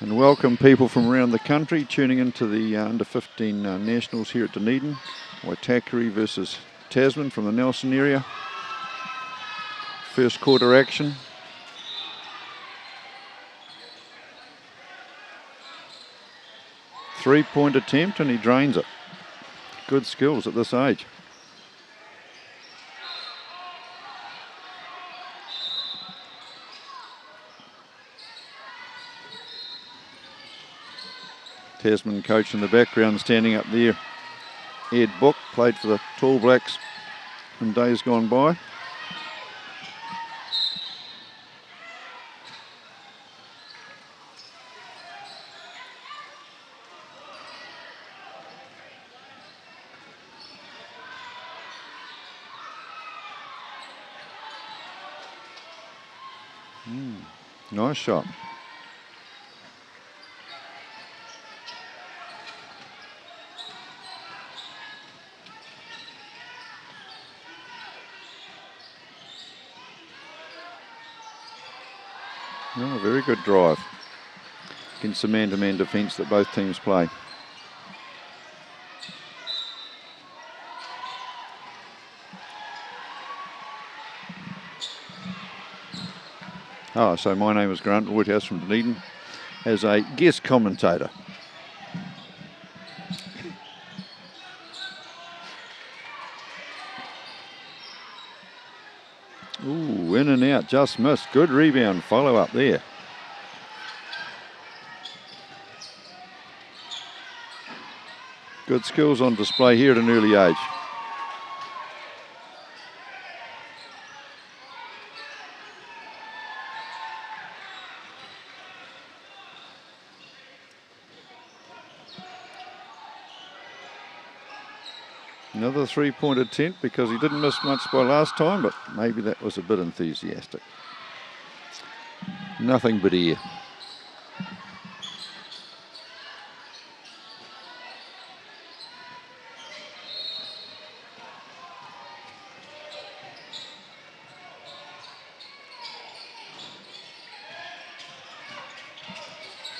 And welcome people from around the country tuning into the under 15 nationals here at Dunedin. Waitakere versus Tasman from the Nelson area. First quarter action. Three-point attempt and he drains it. Good skills at this age. Tasman coach in the background standing up there. Ed Book played for the Tall Blacks in days gone by. Nice shot. Oh, very good drive against the man-to-man defence that both teams play. Oh, so my name is Grant Woodhouse from Dunedin as a guest commentator. Ooh, in and out, just missed. Good rebound, follow up there. Good skills on display here at an early age. Another three-point attempt because he didn't miss much by last time, but maybe that was a bit enthusiastic. Nothing but air.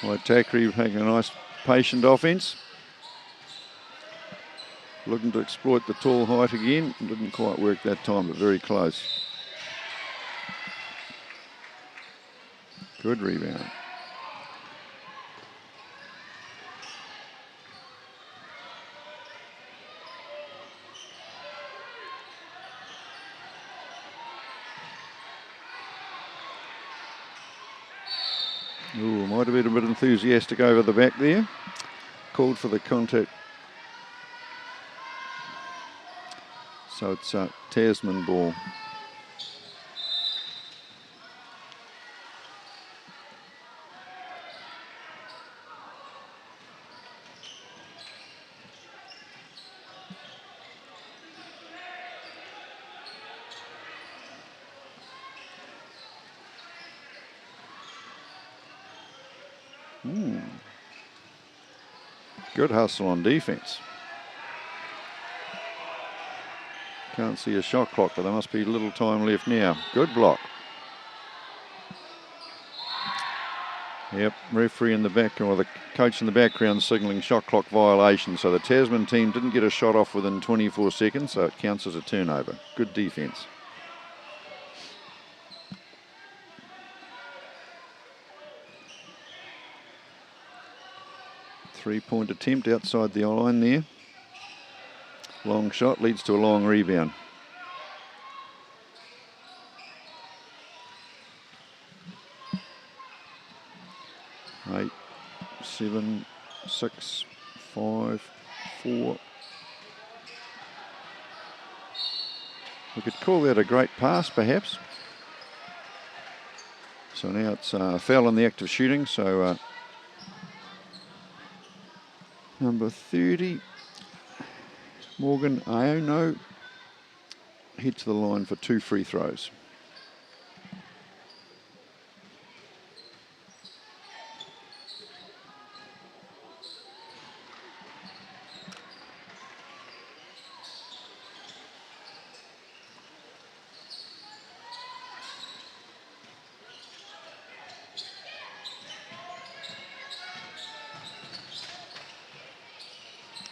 Waitakere making a nice patient offence. Looking to exploit the tall height again. Didn't quite work that time, but very close. Good rebound. Ooh, might have been a bit enthusiastic over the back there. Called for the contact. So it's a Tasman ball. Good hustle on defence. Can't see a shot clock, but there must be a little time left now. Good block. Yep, referee in the back, or the coach in the background signalling shot clock violation. So the Tasman team didn't get a shot off within 24 seconds, so it counts as a turnover. Good defence. Three-point attempt outside the line there. Long shot leads to a long rebound. Eight, 7, 6, 5, 4. We could call that a great pass, perhaps. So now it's a foul in the act of shooting. So number 30, Morgan Iono, head to the line for 2 free throws.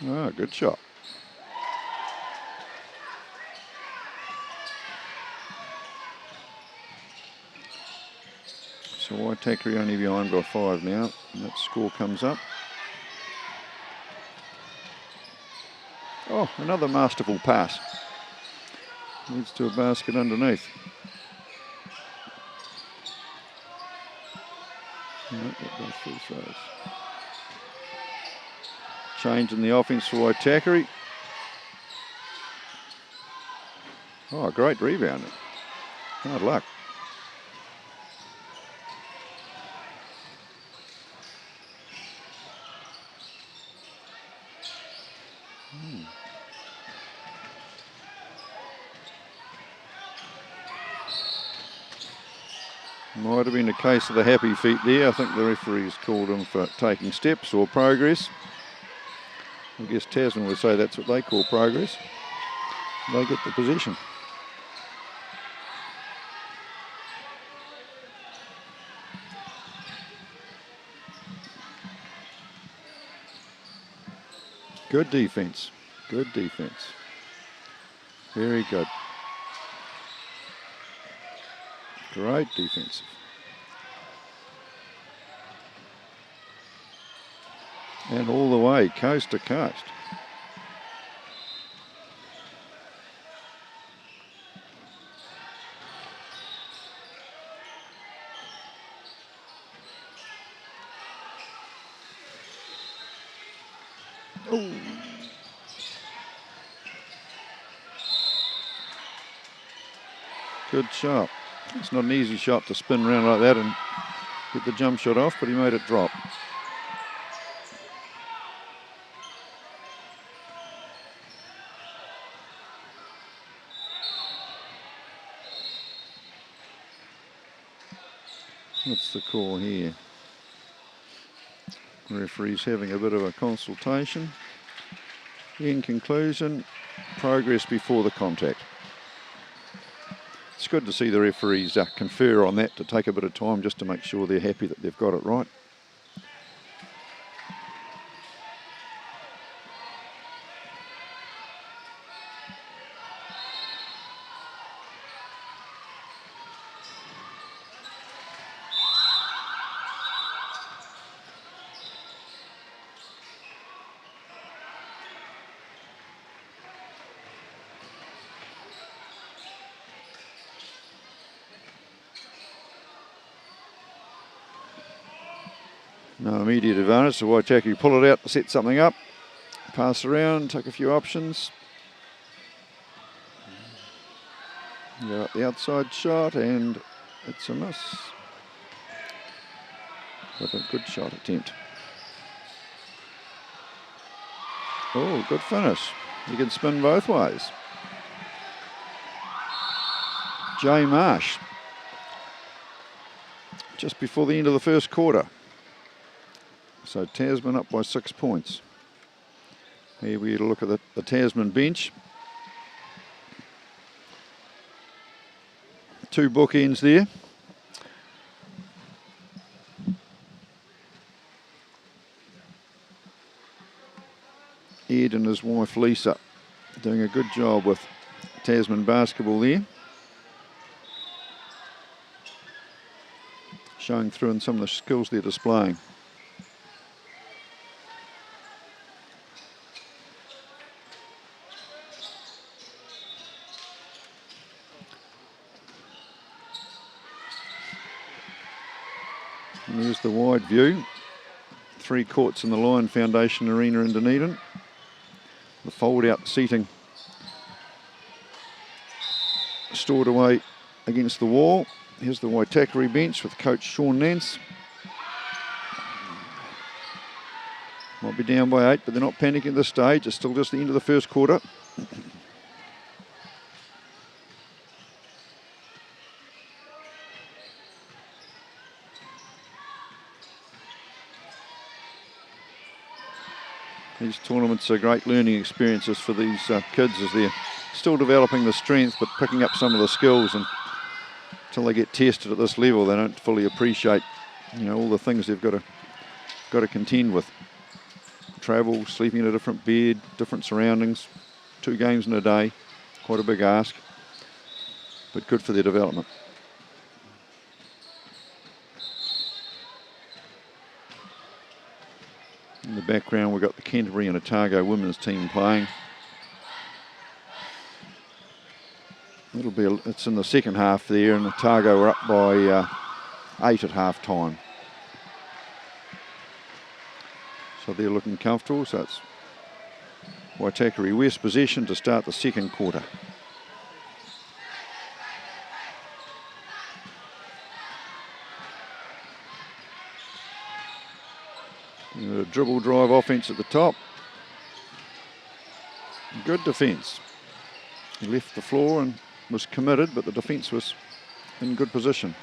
Ah, good shot. So Waitakere only behind by 5 now, and that score comes up. Oh, another masterful pass. Leads to a basket underneath. Free throws. Change in the offense for Waitakere. Oh, great rebound. Hard luck. Might have been a case of the happy feet there. I think the referees called him for taking steps or progress. I guess Tasman would say that's what they call progress. They get the possession. Good defence. Good defence. Very good. Great defensive. And all the way, coast to coast. Ooh. Good shot. It's not an easy shot to spin around like that and get the jump shot off, but he made it drop. What's the call here? Referee's having a bit of a consultation. In conclusion, progress before the contact. It's good to see the referees confer on that, to take a bit of time just to make sure they're happy that they've got it right. No immediate advantage, so Waitakere pull it out to set something up. Pass around, take a few options. Go up the outside shot, and it's a miss. But a good shot attempt. Oh, good finish. You can spin both ways. Jay Marsh. Just before the end of the first quarter. So Tasman up by 6 points. Here we get a look at the Tasman bench. 2 bookends there. Ed and his wife Lisa doing a good job with Tasman basketball there. Showing through in some of the skills they're displaying. And there's the wide view. 3 courts in the Lion Foundation Arena in Dunedin. The fold-out seating stored away against the wall. Here's the Waitakere bench with coach Sean Nance. Might be down by 8, but they're not panicking at this stage. It's still just the end of the first quarter. These tournaments are great learning experiences for these kids as they're still developing the strength but picking up some of the skills, and until they get tested at this level they don't fully appreciate, all the things they've got to contend with. travel, sleeping in a different bed, different surroundings, 2 games in a day, quite a big ask, but good for their development. In the background, we've got the Canterbury and Otago women's team playing. It's in the second half there, and Otago are up by 8 at half time. So they're looking comfortable. So it's Waitakere West possession to start the second quarter. A dribble drive offence at the top. Good defence. He left the floor and was committed, but the defence was in good position.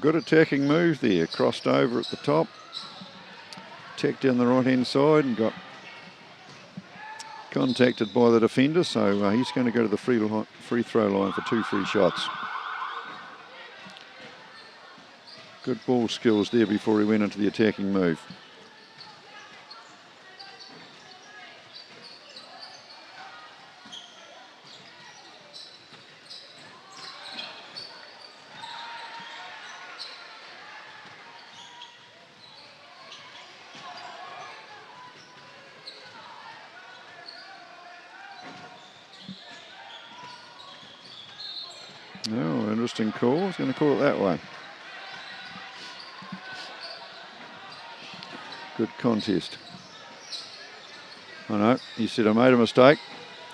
Good attacking move there, crossed over at the top, attacked down the right hand side and got contacted by the defender, so he's going to go to the free throw line for 2 free shots. Good ball skills there before he went into the attacking move. Oh, interesting call. He's going to call it that way. Good contest. Oh no, he said I made a mistake.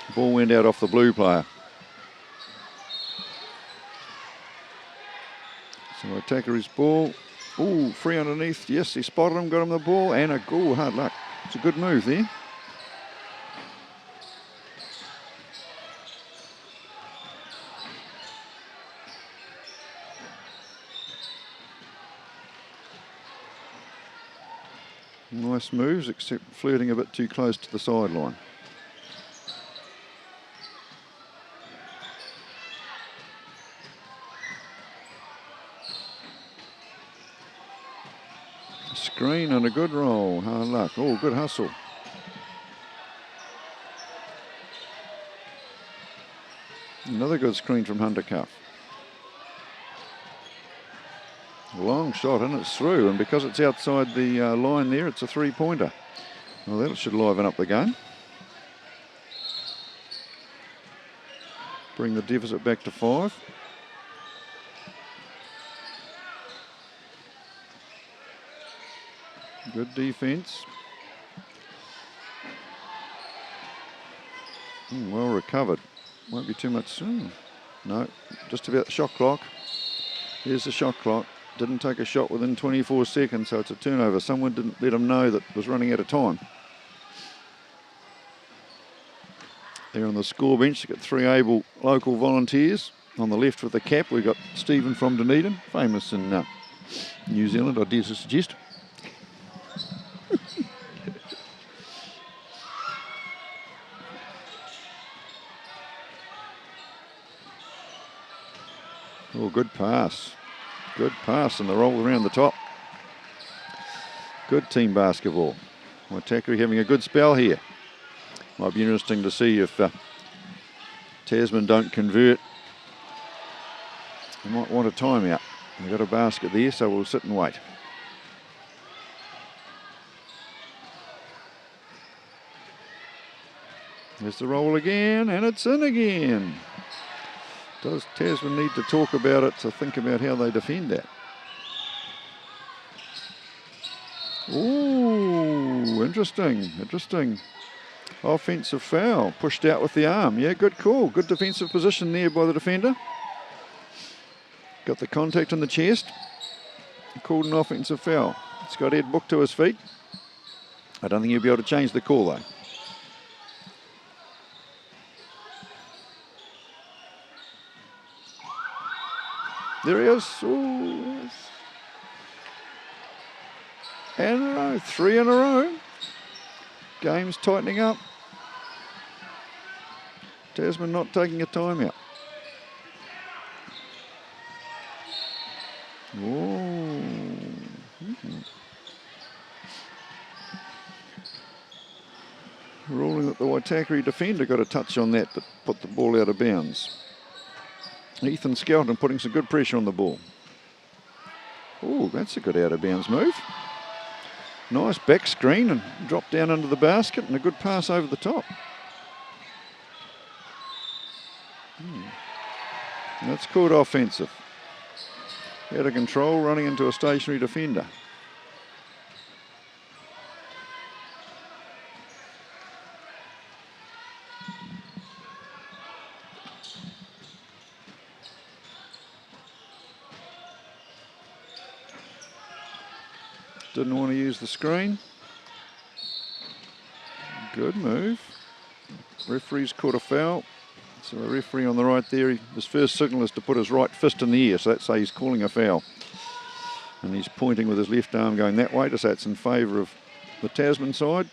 The ball went out off the blue player. So Waitakere's ball. Ooh, free underneath. Yes, he spotted him, got him the ball, and a goal. Hard luck. It's a good move there. Nice moves, except flirting a bit too close to the sideline. Screen and a good roll. Hard luck. Oh, good hustle. Another good screen from Hunter Cuff. Long shot and it's through, and because it's outside the line there, it's a 3-pointer. Well, that should liven up the game. Bring the deficit back to 5. Good defence. Well recovered. Won't be too much. No, just about the shot clock. Here's the shot clock. Didn't take a shot within 24 seconds, so it's a turnover. Someone didn't let him know that it was running out of time. There on the score bench, you've got 3 able local volunteers. On the left with the cap, we've got Stephen from Dunedin, famous in New Zealand, I dare to suggest. Oh, good pass. Good pass and the roll around the top. Good team basketball. Waitakere having a good spell here. Might be interesting to see if Tasman don't convert. They might want a timeout. They've got a basket there, so we'll sit and wait. There's the roll again, and it's in again. Does Tasman need to talk about it to think about how they defend that? Ooh, interesting. Offensive foul, pushed out with the arm. Yeah, good call. Good defensive position there by the defender. Got the contact in the chest. Called an offensive foul. It's got Ed Book to his feet. I don't think he'll be able to change the call though. There he is. Ooh, yes. And in a row, 3 in a row. Game's tightening up. Tasman not taking a timeout. Oh. Ruling that the Waitakere defender got a touch on that put the ball out of bounds. Ethan Skelton putting some good pressure on the ball. Oh, that's a good out of bounds move. Nice back screen and drop down under the basket and a good pass over the top. That's called offensive. Out of control, running into a stationary defender. Didn't want to use the screen. Good move. Referee's caught a foul. So the referee on the right there, his first signal is to put his right fist in the air, so that's how he's calling a foul. And he's pointing with his left arm going that way, so that's in favour of the Tasman side.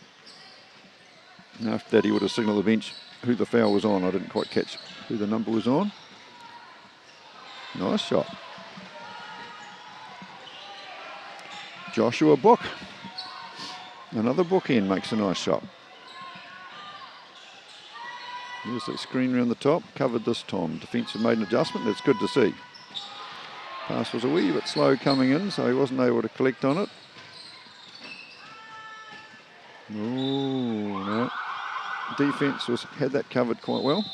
And after that, he would have signalled the bench who the foul was on. I didn't quite catch who the number was on. Nice shot. Joshua Book. Another bookend makes a nice shot. There's that screen around the top, covered this time. Defence have made an adjustment, that's good to see. Pass was a wee bit slow coming in, so he wasn't able to collect on it. Oh, no. Defence had that covered quite well.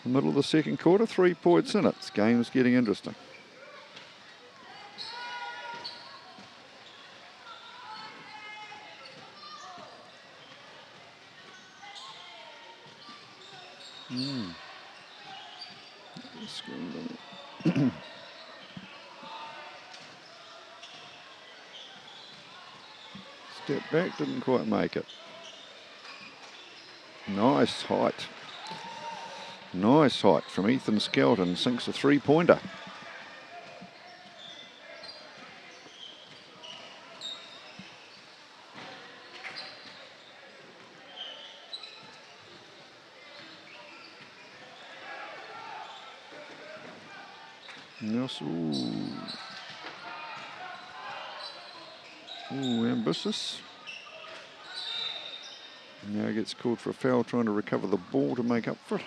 The middle of the second quarter, 3 points in it. This game's getting interesting. Step back, didn't quite make it. Nice height. Nice height from Ethan Skelton, sinks a 3-pointer. Ooh, ambitious. Now gets called for a foul, trying to recover the ball to make up for it.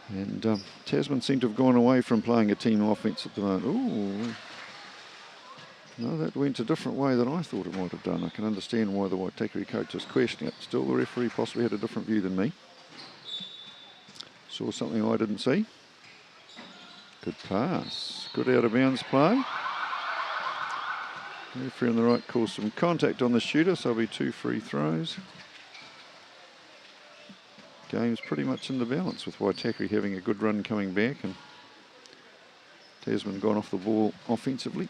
And Tasman seem to have gone away from playing a team offence at the moment. Ooh. No, that went a different way than I thought it might have done. I can understand why the Waitakere coach is questioning it. Still, the referee possibly had a different view than me. Saw something I didn't see. Good pass. Good out of bounds play. The referee on the right calls some contact on the shooter, so there'll be 2 free throws. Game's pretty much in the balance with Waitakere having a good run coming back and Tasman gone off the ball offensively.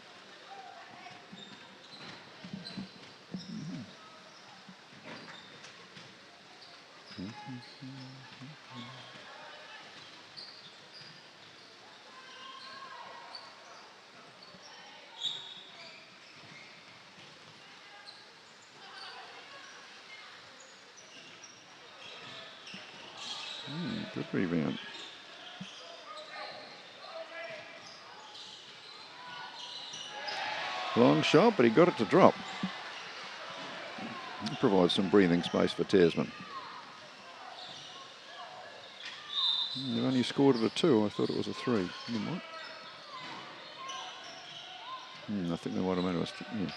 Good rebound. Long shot, but he got it to drop. It provides some breathing space for Tasman. They've only scored at a 2. I thought it was a 3. Never mind. I think they might have made us. Yeah.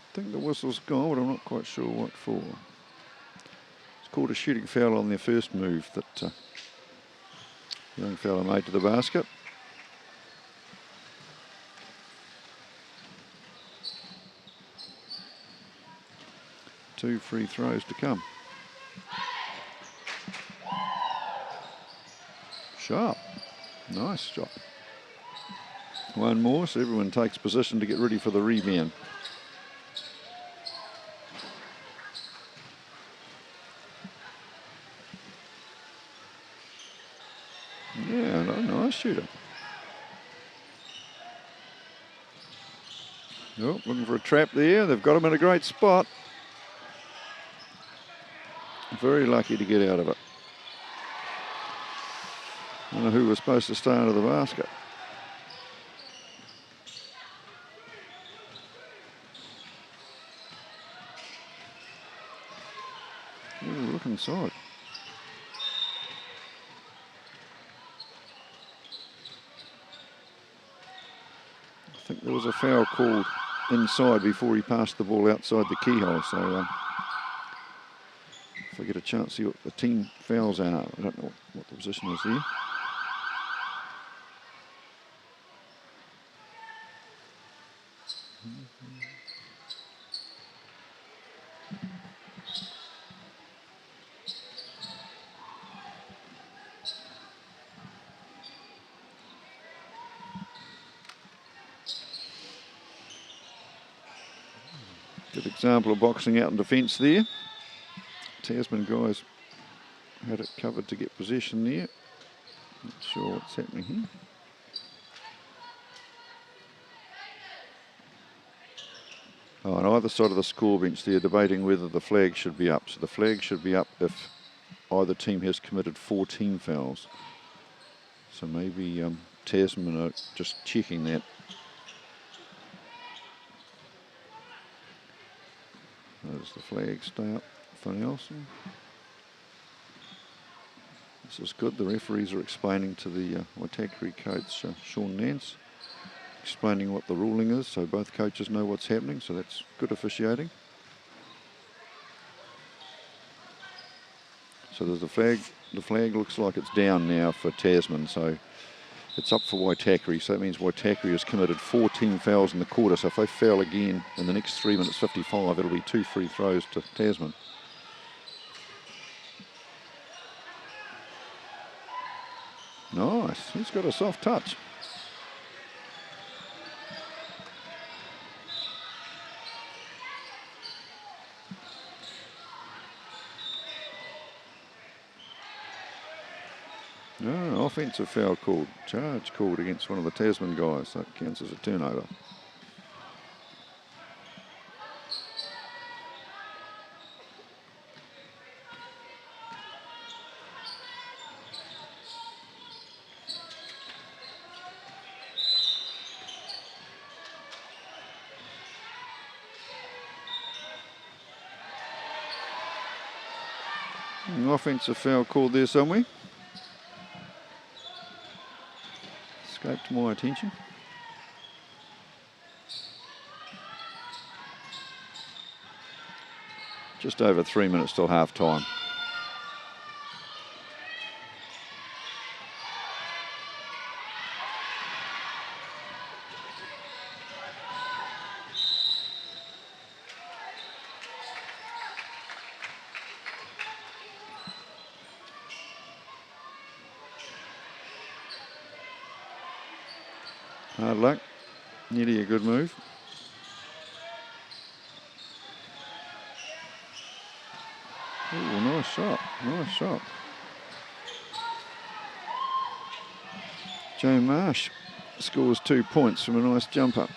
I think the whistle's gone, but I'm not quite sure what for. It's called a shooting foul on their first move that the young fella made to the basket. Two free throws to come. Sharp. Nice shot. One more, so everyone takes position to get ready for the rebound. Yeah, nice shooter. Oh, looking for a trap there. They've got him in a great spot. Very lucky to get out of it. I don't know who was supposed to stay under the basket. Ooh, look inside. I think there was a foul called inside before he passed the ball outside the keyhole. So if I get a chance to see what the team fouls are, I don't know what the position is there. Good example of boxing out in defence there. Tasman guys had it covered to get possession there. Not sure what's happening here. Oh, on either side of the score bench they're debating whether the flag should be up. So the flag should be up if either team has committed 4 team fouls. So maybe Tasman are just checking that. Does the flag stay up for Nelson? This is good. The referees are explaining to the Waitakere coach, Sean Nance, explaining what the ruling is, so both coaches know what's happening, so that's good officiating. So there's the flag. The flag looks like it's down now for Tasman, so it's up for Waitakere. So that means Waitakere has committed 4 team fouls in the quarter. So if they foul again in the next 3 minutes 55, it'll be 2 free throws to Tasman. Nice. He's got a soft touch. No, offensive foul called. Charge called against one of the Tasman guys. So it counts as a turnover. An offensive foul called there somewhere. Escaped my attention. Just over 3 minutes till half time. Hard luck. Nearly a good move. Oh, nice shot. Nice shot. Joe Marsh scores 2 points from a nice jumper.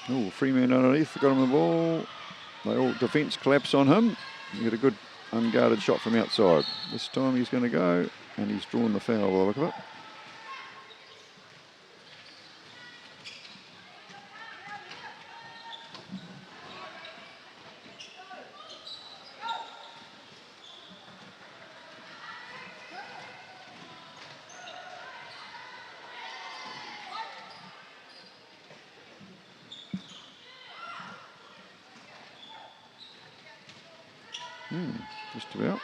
Oh, free man underneath, got him the ball. They all defence collapse on him. You get a good unguarded shot from outside. This time he's going to go, and he's drawn the foul by the look of it. Just about.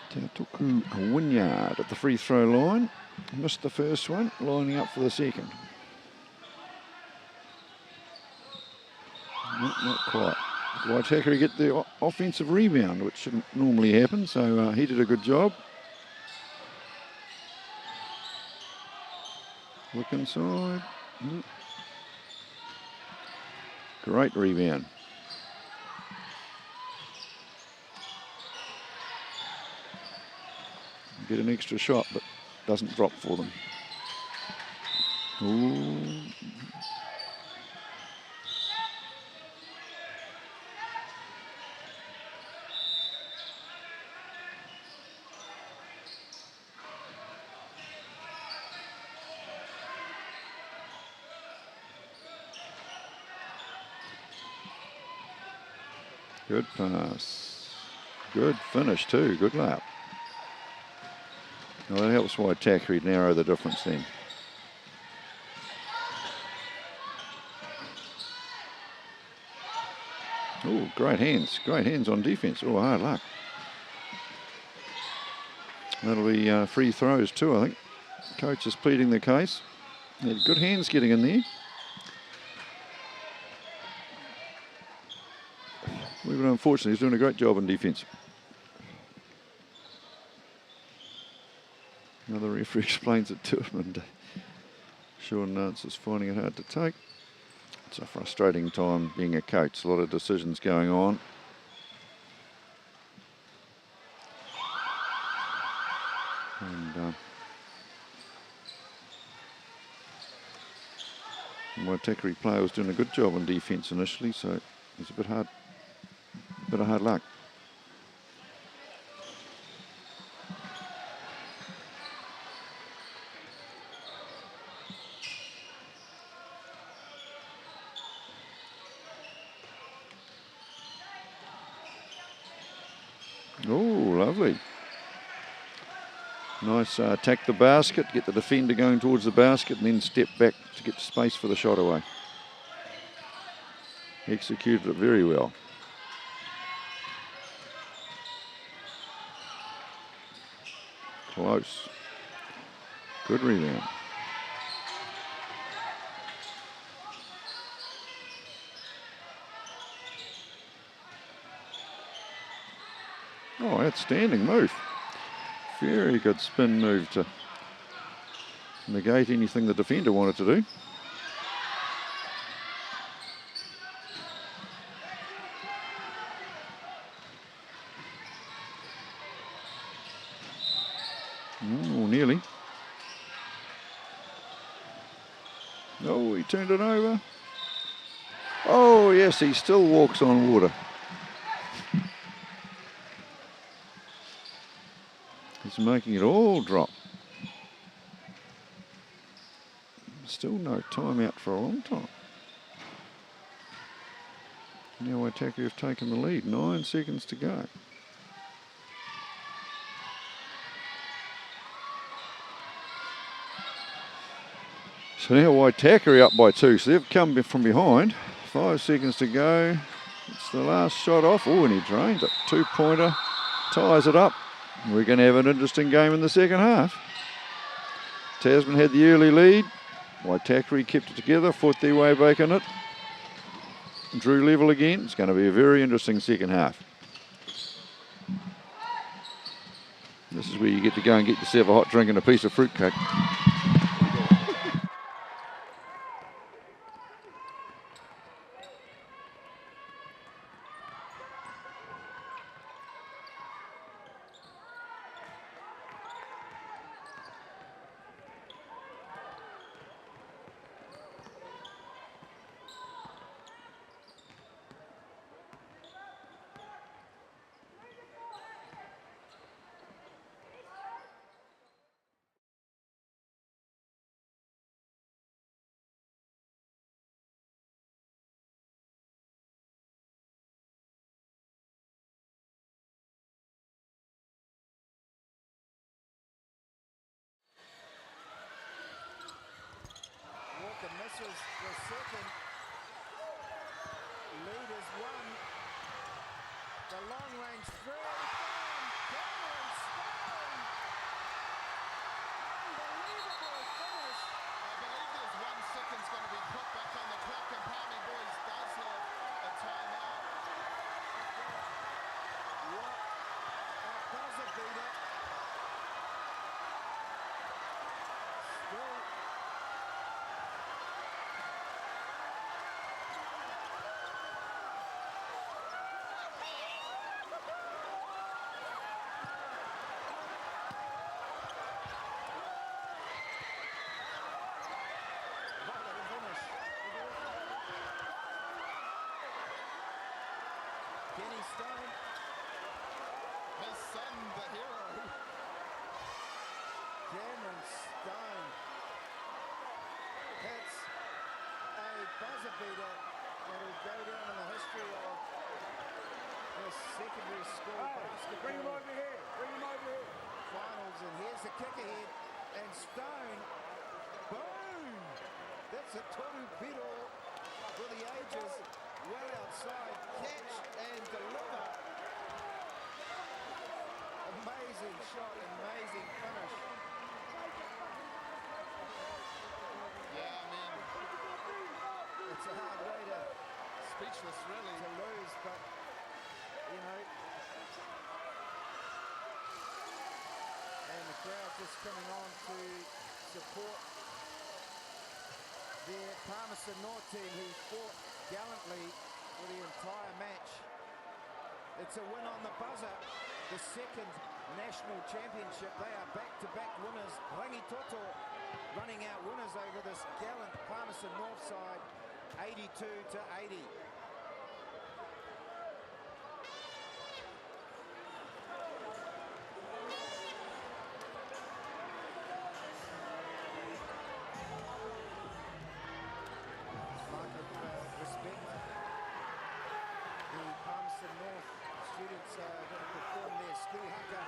Tautuku Wynyard at the free throw line. Missed the first one, lining up for the second. Not quite. Waitakere get the offensive rebound, which shouldn't normally happen, so he did a good job. Look inside. Great rebound. Get an extra shot, but doesn't drop for them. Ooh. Good pass. Good finish too. Good lap. Well, that helps Waitakere narrow the difference then. Oh, great hands. Great hands on defence. Oh, hard luck. That'll be free throws too, I think. Coach is pleading the case. He had good hands getting in there. But unfortunately, he's doing a great job in defence. Another referee explains it to him, and Sean Nance is finding it hard to take. It's a frustrating time being a coach. A lot of decisions going on. And Waitakere player was doing a good job on defence initially, so it's a bit of hard luck. Oh, lovely. Nice attack the basket, get the defender going towards the basket, and then step back to get space for the shot away. Executed it very well. Close. Good rebound. Oh, outstanding move. Very good spin move to negate anything the defender wanted to do. Oh, nearly. Oh, he turned it over. Oh, yes, he still walks on water. He's making it all drop. Still no timeout for a long time. Now Waitakere have taken the lead. 9 seconds to go. So now Waitakere up by 2. So they've come from behind. 5 seconds to go. It's the last shot off. Oh, and he drains it. 2-pointer. Ties it up. We're going to have an interesting game in the second half. Tasman had the early lead. Waitakere kept it together, fought their way back in it. Drew level again. It's going to be a very interesting second half. This is where you get to go and get yourself a hot drink and a piece of fruitcake. Misses the second. Lead is one. The long range three. Cameron Stone. Unbelievable finish. I believe there's 1 second's going to be put back on the clock, and Palmy Boys does have a timeout. Stone. His son, the hero. Cameron Stone hits a buzzer beater that will go down in the history of this secondary school basketball. Bring him over here. Bring him over here. Finals, and here's the kick ahead, and Stone, boom! That's a torpedo for the ages, well outside, catch and deliver. Amazing shot, amazing finish. Yeah, I mean, It's a hard way to speechless, really. lose, but you know, and the crowd just coming on to support their Palmerston North team, who fought gallantly for the entire match. It's a win on the buzzer, the second national championship. They are back-to-back winners. Rangitoto running out winners over this gallant Palmerston North side, 82-80. Respect. The Palmerston North students are going to perform their school haka.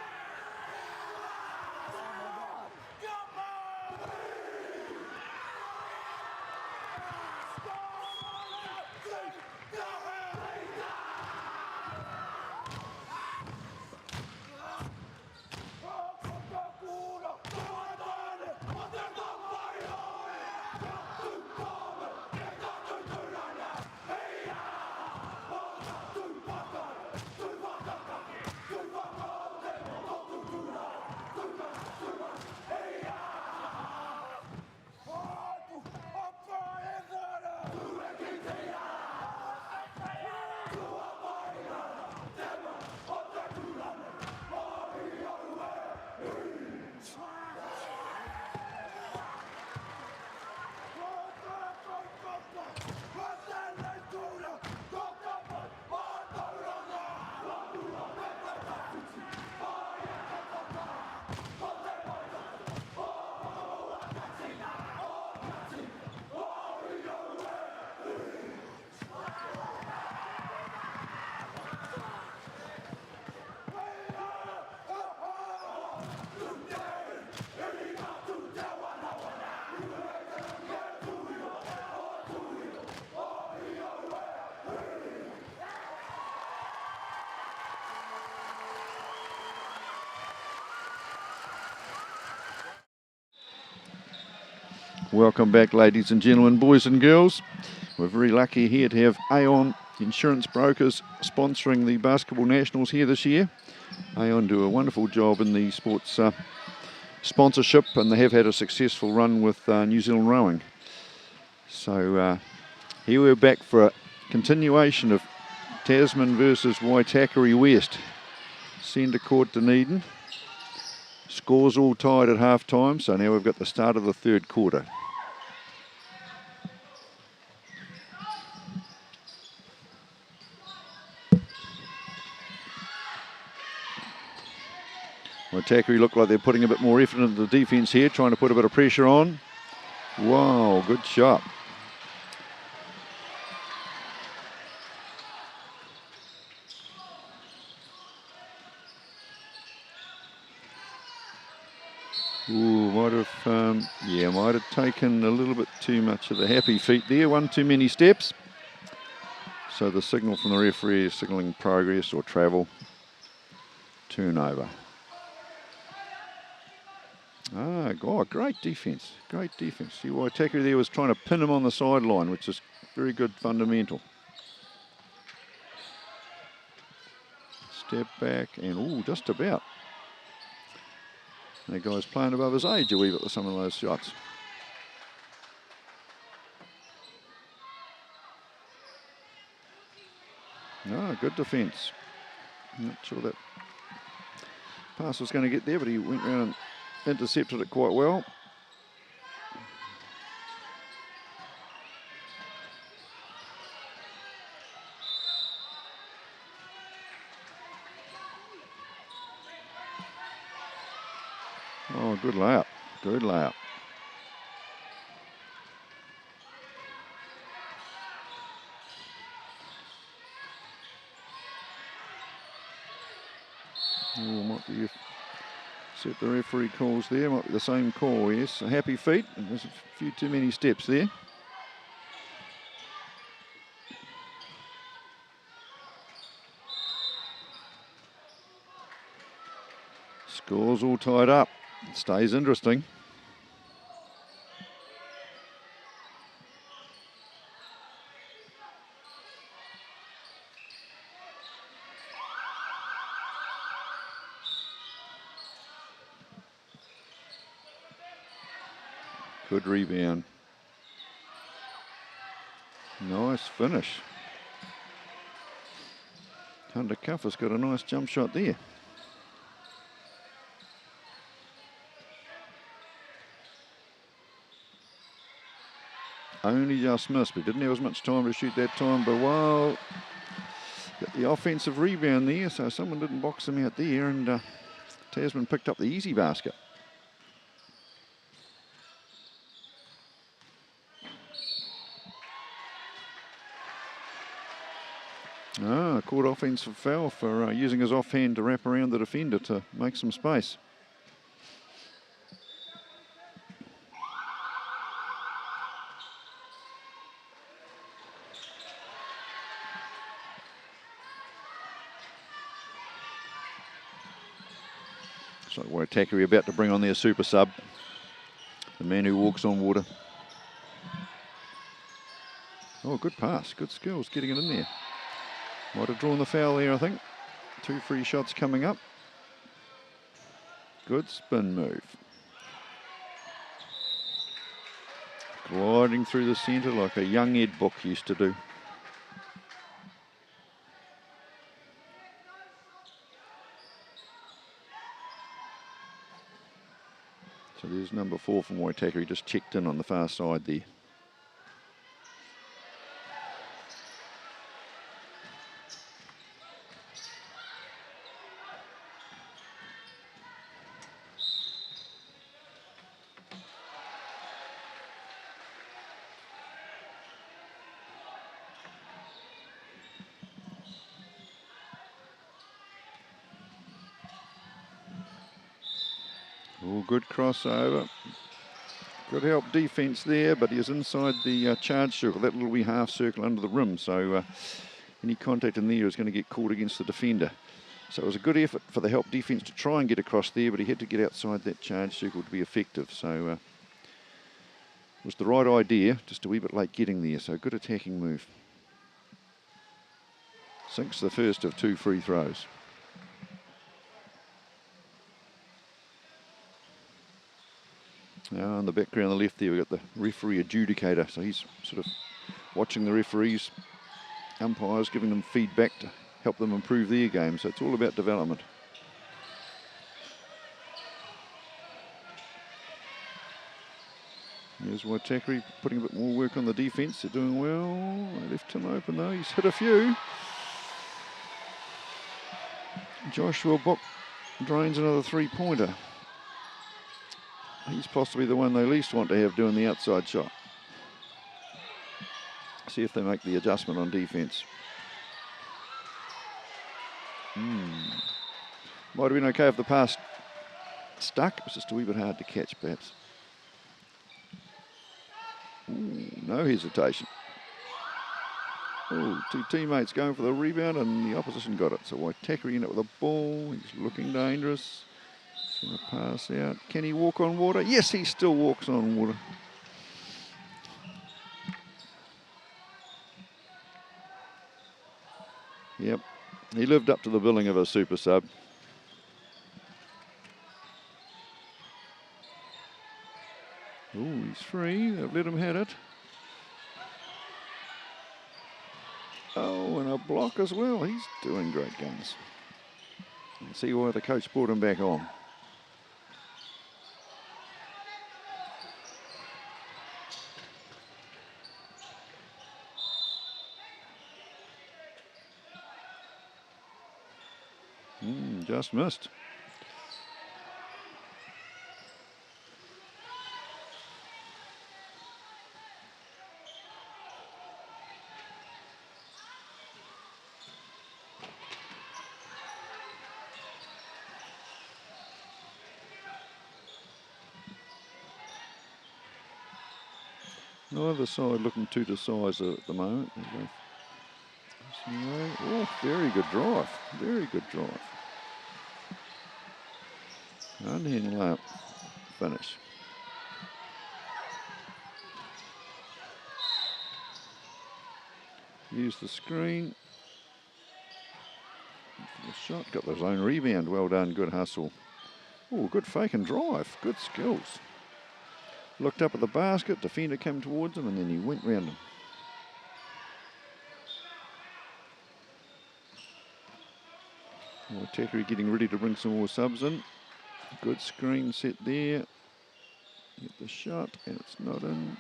Welcome back, ladies and gentlemen, boys and girls. We're very lucky here to have Aon Insurance Brokers sponsoring the Basketball Nationals here this year. Aon do a wonderful job in the sports sponsorship, and they have had a successful run with New Zealand rowing. So here we're back for a continuation of Tasman versus Waitakere West. Centre court Dunedin. Scores all tied at half time, so now we've got the start of the third quarter. Waitakere look like they're putting a bit more effort into the defence here, trying to put a bit of pressure on. Wow, good shot. Ooh, might have taken a little bit too much of the happy feet there. One too many steps. So the signal from the referee is signalling progress or travel. Turnover. God, great defence. Great defence. See, Waitakere there was trying to pin him on the sideline, which is very good fundamental. Step back and, just about. That guy's playing above his age a wee bit with some of those shots. No, good defence. Not sure that pass was going to get there, but he went around and intercepted it quite well. Oh, good layup. Good layup. Oh, might be set the referee calls there. Might be the same call, yes. A happy feet. There's a few too many steps there. Scores all tied up. It stays interesting. Good rebound. Nice finish. Hunter Cuff got a nice jump shot there. Only just missed. We didn't have as much time to shoot that time, but well, got the offensive rebound there, so someone didn't box him out there, and Tasman picked up the easy basket. Caught offensive foul for using his offhand to wrap around the defender to make some space. So Waitakere about to bring on their super sub, the man who walks on water. Oh, good pass, good skills getting it in there. Might have drawn the foul there, I think. 2 free shots coming up. Good spin move. Gliding through the centre like a young Ed Book used to do. So there's number 4 from Waitakere. He just checked in on the far side there. Oh, good crossover. Good help defence there, but he was inside the charge circle, that little wee half circle under the rim. So any contact in there is going to get called against the defender. So it was a good effort for the help defence to try and get across there, but he had to get outside that charge circle to be effective. So it was the right idea, just a wee bit late getting there. So good attacking move. Sinks the first of 2 free throws. Now in the background on the left there, we've got the referee adjudicator. So he's sort of watching the referees, umpires, giving them feedback to help them improve their game. So it's all about development. Here's Waitakere putting a bit more work on the defence. They're doing well. They left him open though. He's hit a few. Joshua Book drains another 3-pointer. He's possibly the one they least want to have doing the outside shot. See if they make the adjustment on defence. Might have been okay if the pass stuck. It was just a wee bit hard to catch, perhaps. Ooh, no hesitation. Oh, 2 teammates going for the rebound and the opposition got it. So Waitakere in it with the ball. He's looking dangerous. He's going to pass out. Can he walk on water? Yes, he still walks on water. Yep, he lived up to the billing of a super sub. Oh, he's free. They've let him hit it. Oh, and a block as well. He's doing great guns. See why the coach brought him back on. Just missed. Neither side looking too decisive at the moment. There you go. Oh, very good drive. Very good drive. Underhand layup finish. Use the screen. The shot, got his own rebound. Well done, good hustle. Oh, good fake and drive. Good skills. Looked up at the basket, defender came towards him, and then he went round him. Waitakere getting ready to bring some more subs in. Good screen set there. Get the shot, and it's not in.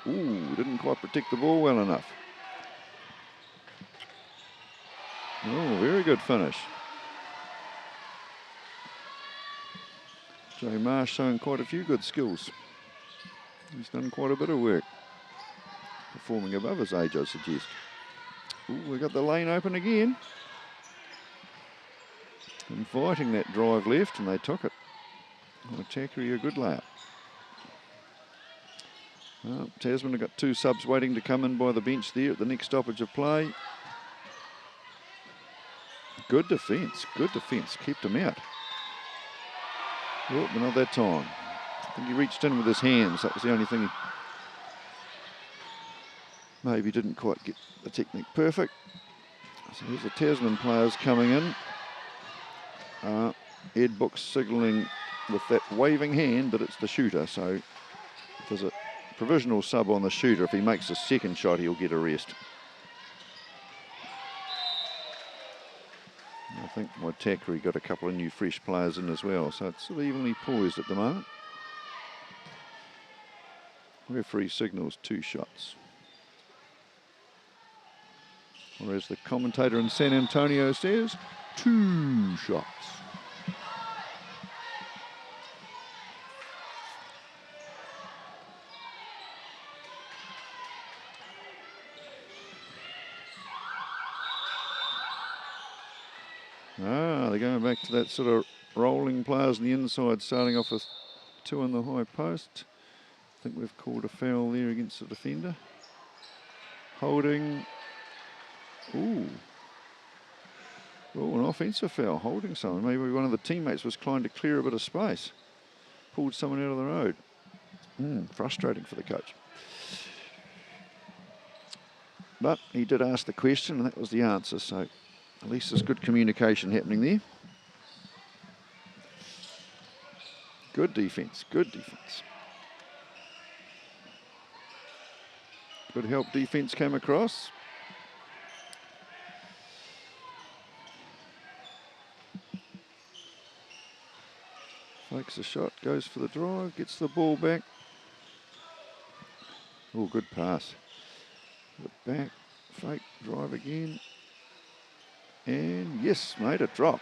Ooh, didn't quite protect the ball well enough. Oh, very good finish. Jay Marsh showing quite a few good skills. He's done quite a bit of work. Performing above his age, I suggest. Ooh, we got the lane open again. Inviting that drive left, and they took it. Waitakere, a good layup. Well, Tasman have got 2 subs waiting to come in by the bench there at the next stoppage of play. Good defence, kept him out. Oh, but not that time. I think he reached in with his hands. That was the only thing he maybe didn't quite get the technique perfect. So here's the Tasman players coming in. Ed Book's signalling with that waving hand that it's the shooter. So if there's a provisional sub on the shooter, if he makes a second shot, he'll get a rest. I think Waitakere got a couple of new fresh players in as well, so it's sort of evenly poised at the moment. Referee signals 2 shots. Or as the commentator in San Antonio says, 2 shots. They're going back to that sort of rolling players on the inside, starting off with 2 on the high post. I think we've called a foul there against the defender. Holding. Ooh. Oh, an offensive foul, holding someone. Maybe one of the teammates was trying to clear a bit of space. Pulled someone out of the road. Frustrating for the coach. But he did ask the question, and that was the answer, so at least there's good communication happening there. Good defence, good defence. Good help defence came across. Fakes a shot, goes for the drive, gets the ball back. Oh, good pass. Look back, fake, drive again. And yes, made it drop.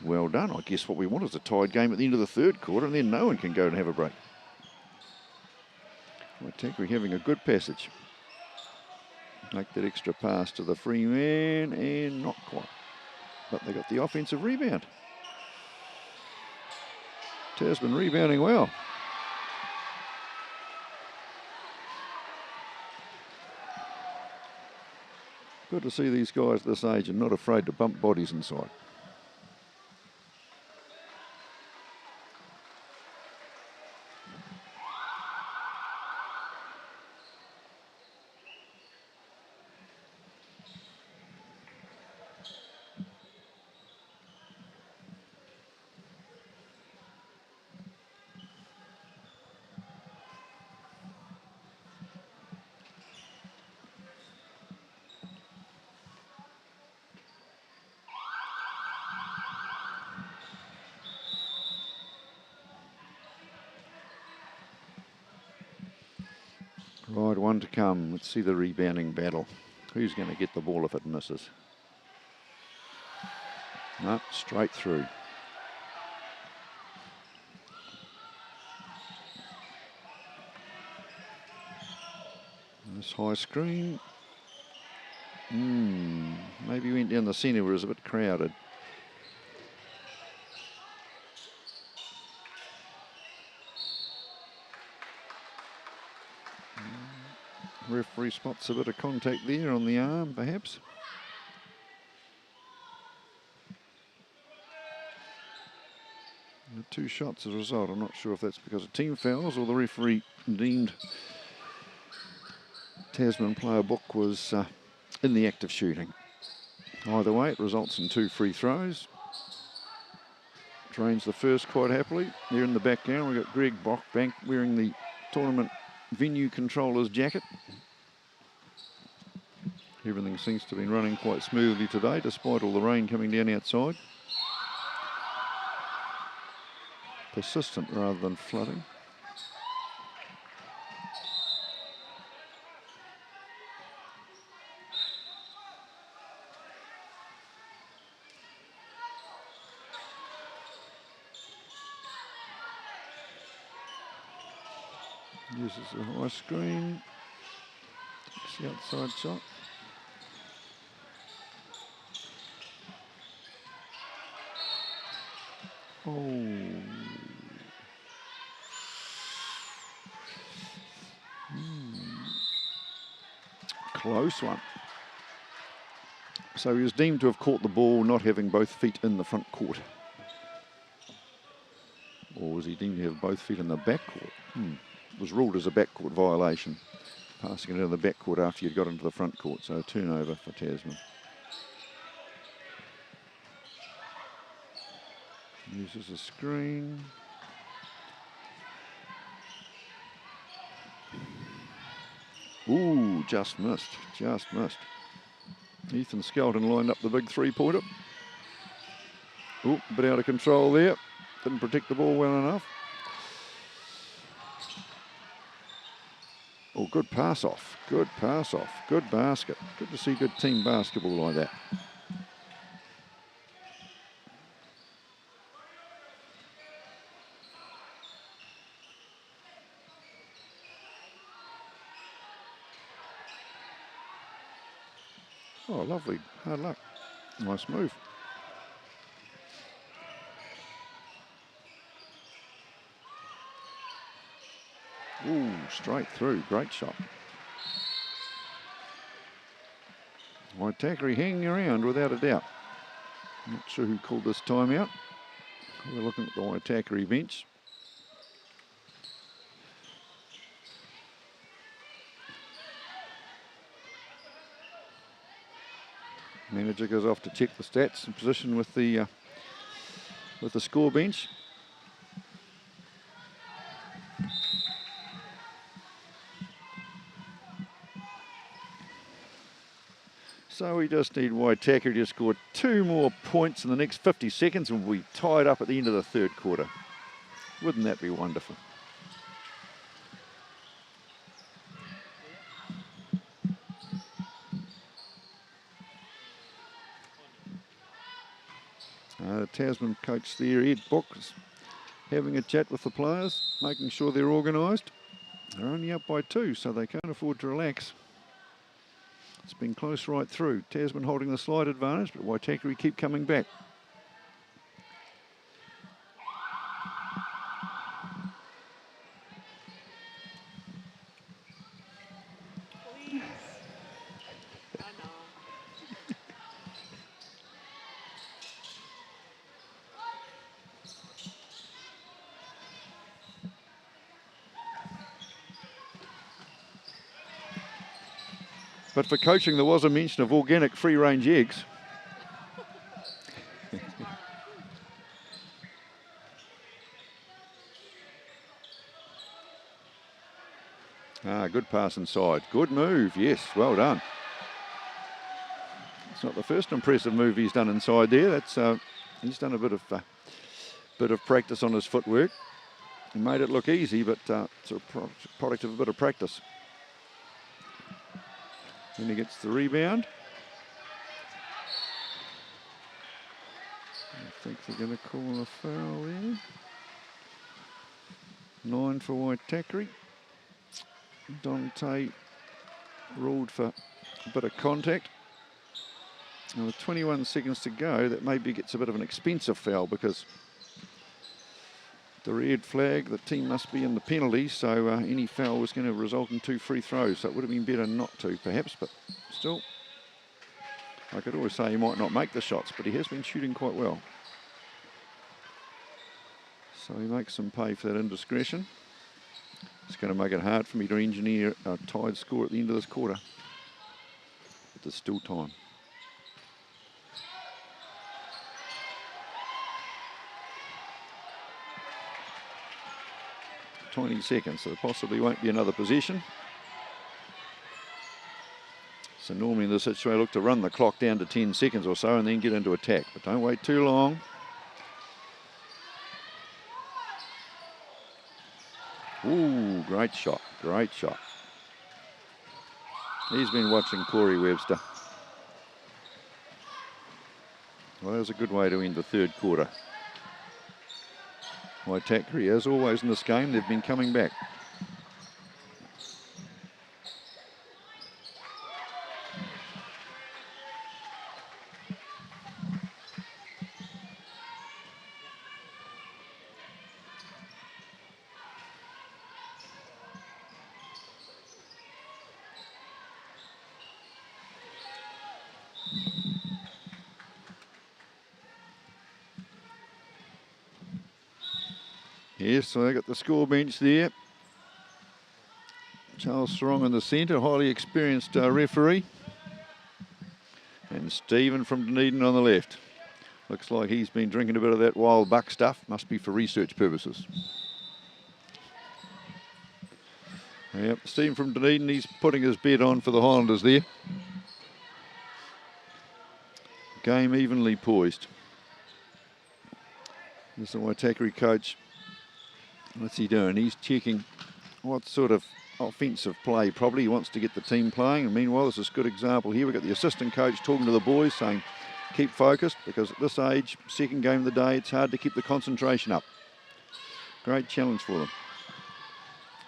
Well done. I guess what we want is a tied game at the end of the 3rd quarter, and then no one can go and have a break. Waitakere having a good passage. Make that extra pass to the free man, and not quite. But they got the offensive rebound. Tasman rebounding well. Good to see these guys this age and not afraid to bump bodies inside. Right, 1 to come. Let's see the rebounding battle. Who's going to get the ball if it misses? No, straight through. This high screen. Maybe went down the centre where it was a bit crowded. Referee spots a bit of contact there on the arm, perhaps. And 2 shots as a result. I'm not sure if that's because of team fouls or the referee deemed Tasman player Book was in the act of shooting. Either way, it results in 2 free throws. Drains the first quite happily. There in the background, we've got Greg Brockbank wearing the tournament venue controller's jacket. Everything seems to be running quite smoothly today, despite all the rain coming down outside. Persistent rather than flooding. Uses a high screen. Takes the outside shot. Oh. Close one. So he was deemed to have caught the ball not having both feet in the front court. Or was he deemed to have both feet in the back court? It was ruled as a backcourt violation, passing it into the back court after you'd got into the front court. So a turnover for Tasman. Uses a screen. Ooh, just missed, just missed. Ethan Skelton lined up the big 3-pointer. Ooh, a bit out of control there. Didn't protect the ball well enough. Oh, good pass off, good pass off, good basket. Good to see good team basketball like that. Oh, lovely, hard luck. Nice move. Ooh, straight through, great shot. Waitakere hanging around without a doubt. Not sure who called this timeout. We're looking at the Waitakere bench. Manager goes off to check the stats and position with the score bench. So we just need Waitakere to score 2 more points in the next 50 seconds and we'll be tied up at the end of the 3rd quarter. Wouldn't that be wonderful? The Tasman coach there, Ed Book, is having a chat with the players, making sure they're organised. They're only up by 2, so they can't afford to relax. It's been close right through. Tasman holding the slight advantage, but Waitakere keep coming back. Please. I know. But for coaching, there was a mention of organic free-range eggs. Good pass inside. Good move, yes, well done. It's not the first impressive move he's done inside there. That's he's done a bit of practice on his footwork. He made it look easy, but it's a product of a bit of practice. Then he gets the rebound. I think they're going to call a foul there. 9 for Waitakere. Dante ruled for a bit of contact. And with 21 seconds to go, that maybe gets a bit of an expensive foul because the red flag. The team must be in the penalty, so any foul was going to result in 2 free throws. So it would have been better not to, perhaps, but still. I could always say he might not make the shots, but he has been shooting quite well. So he makes them pay for that indiscretion. It's going to make it hard for me to engineer a tied score at the end of this quarter. But there's still time. .20 seconds, so there possibly won't be another possession. So normally in this situation, I look to run the clock down to 10 seconds or so and then get into attack. But don't wait too long. Ooh, great shot, great shot. He's been watching Corey Webster. Well, that was a good way to end the third quarter. Waitakere, as always in this game, they've been coming back. Yes, so they got the score bench there. Charles Strong in the centre, highly experienced referee. And Stephen from Dunedin on the left. Looks like he's been drinking a bit of that wild buck stuff. Must be for research purposes. Yep, Stephen from Dunedin, he's putting his bet on for the Highlanders there. Game evenly poised. There's the Waitakere coach. What's he doing? He's checking what sort of offensive play probably he wants to get the team playing. And meanwhile, this is a good example here. We've got the assistant coach talking to the boys saying, keep focused, because at this age, second game of the day, it's hard to keep the concentration up. Great challenge for them.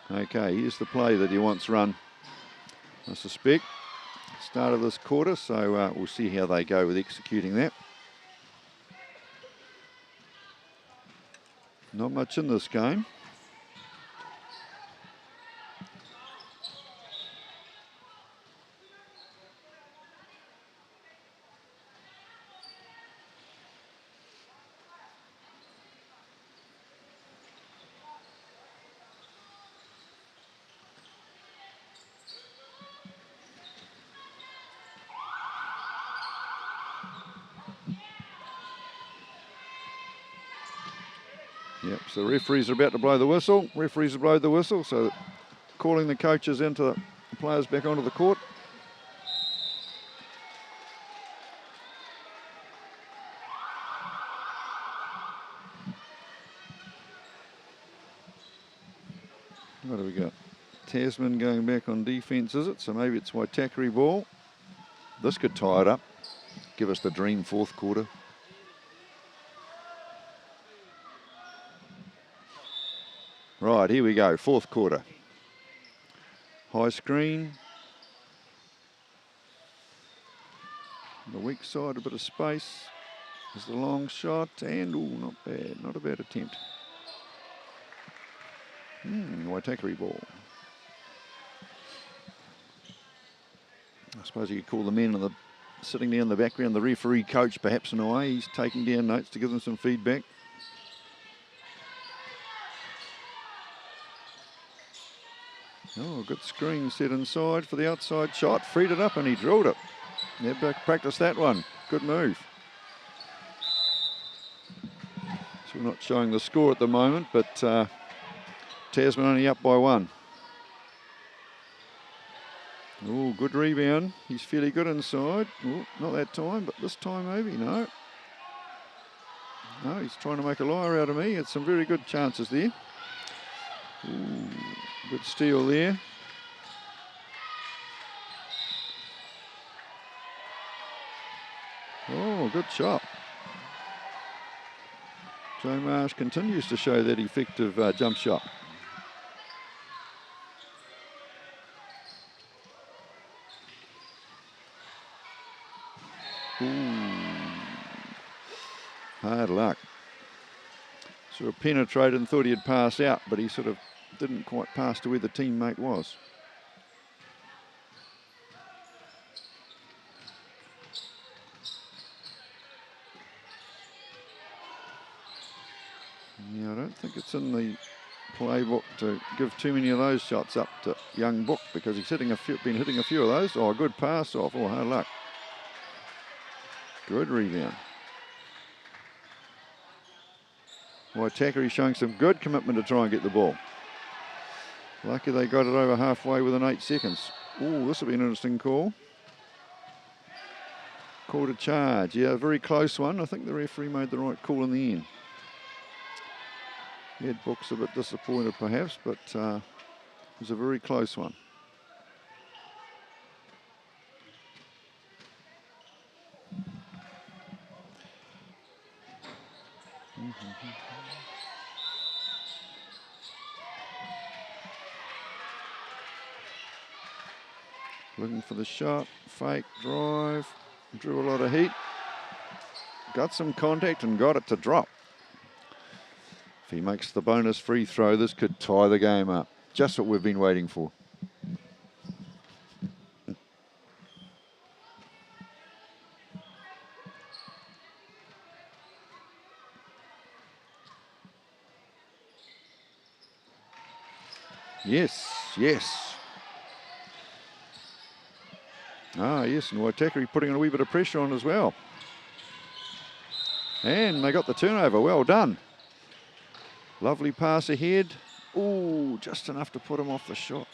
Okay, here's the play that he wants run, I suspect. Start of this quarter, so we'll see how they go with executing that. Not much in this game. Yep, so the referees are about to blow the whistle. Referees have blown the whistle, so calling the coaches into the players back onto the court. What do we got? Tasman going back on defence, is it? So maybe it's Waitakere ball. This could tie it up. Give us the dream fourth quarter. Right, here we go, fourth quarter. High screen. On the weak side, a bit of space. There's the long shot, and ooh, not bad, not a bad attempt. Waitakere ball. I suppose you could call the men in the sitting there in the background, the referee coach perhaps in a way. He's taking down notes to give them some feedback. Oh, good screen set inside for the outside shot. Freed it up and he drilled it. Yeah, practice that one. Good move. So we're not showing the score at the moment, but Tasman only up by 1. Oh, good rebound. He's fairly good inside. Oh, not that time, but this time maybe. No, he's trying to make a liar out of me. Had some very good chances there. Ooh, good steal there. Oh, good shot. Joe Marsh continues to show that effective jump shot. Ooh. Hard luck. Sort of penetrated and thought he'd pass out, but he sort of didn't quite pass to where the teammate was. Yeah, I don't think it's in the playbook to give too many of those shots up to young Book, because he's been hitting a few of those. Oh, good pass off. Oh, hard luck. Good rebound. Waitakere showing some good commitment to try and get the ball. Lucky they got it over halfway within 8 seconds. Oh, this will be an interesting call. Call to charge. Yeah, a very close one. I think the referee made the right call in the end. Ed Book's a bit disappointed perhaps, but it was a very close one. Looking for the shot, fake drive, drew a lot of heat. Got some contact and got it to drop. If he makes the bonus free throw, this could tie the game up. Just what we've been waiting for. Yes, yes. Ah, yes, and Waitakere putting a wee bit of pressure on as well. And they got the turnover. Well done. Lovely pass ahead. Ooh, just enough to put him off the shot.